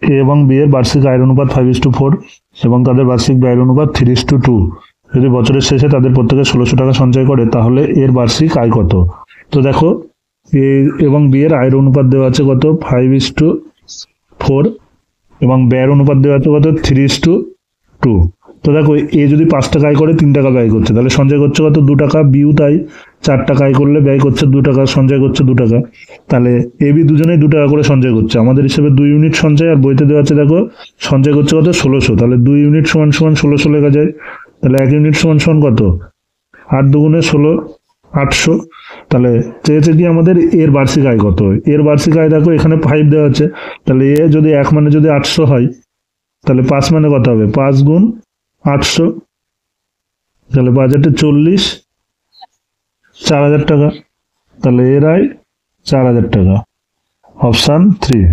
এ এবং বি এর বার্ষিক আয়ের অনুপাত 5:4 এবং তাদের বার্ষিক ব্যয়ের অনুপাত 3:2। যদি বছরের শেষে তাদের প্রত্যেকে 1600 টাকা সঞ্চয় করে তাহলে এর বার্ষিক আয় কত? তো দেখো, এ এবং বি এর আয়ের অনুপাত দেওয়া আছে কত? 5:4 এবং ব্যয়ের অনুপাত দেওয়া আছে কত? 3:2। তো দেখো, এ যদি 5 টাকা আয় করে 3 টাকা ব্যয় করছে, তাহলে সঞ্চয় করছে কত? 2 টাকা। বিও তাই, 4 টাকা আয় করলে ব্যয় করছে 2 টাকা, সঞ্চয় করছে 2 টাকা। তাহলে এ বি দুজনেই 2 টাকা করে সঞ্চয় করছে। আমাদের হিসেবে 2 ইউনিট সঞ্চয়, আর বইতে দেওয়া আছে দেখো সঞ্চয় করছে কত? 1600। তাহলে 2 ইউনিট সমান সমান 1600 লেখা যায়। তাহলে 1 ইউনিট সমান সমান কত? 8 দুগুণে 16, 800। তাহলে চেয়েছে কি আমাদের এর বার্ষিক আয় কত? এর বার্ষিক আয় দেখো এখানে 5 দেওয়া আছে, তাহলে এ যদি 1 মানে যদি 800 হয়, তাহলে 5 মানে কত হবে? 5 গুণ 800, তাহলে 5×8 = 40, 4000 টাকা। তাহলে এর আয় 4000 টাকা। অপশান 3।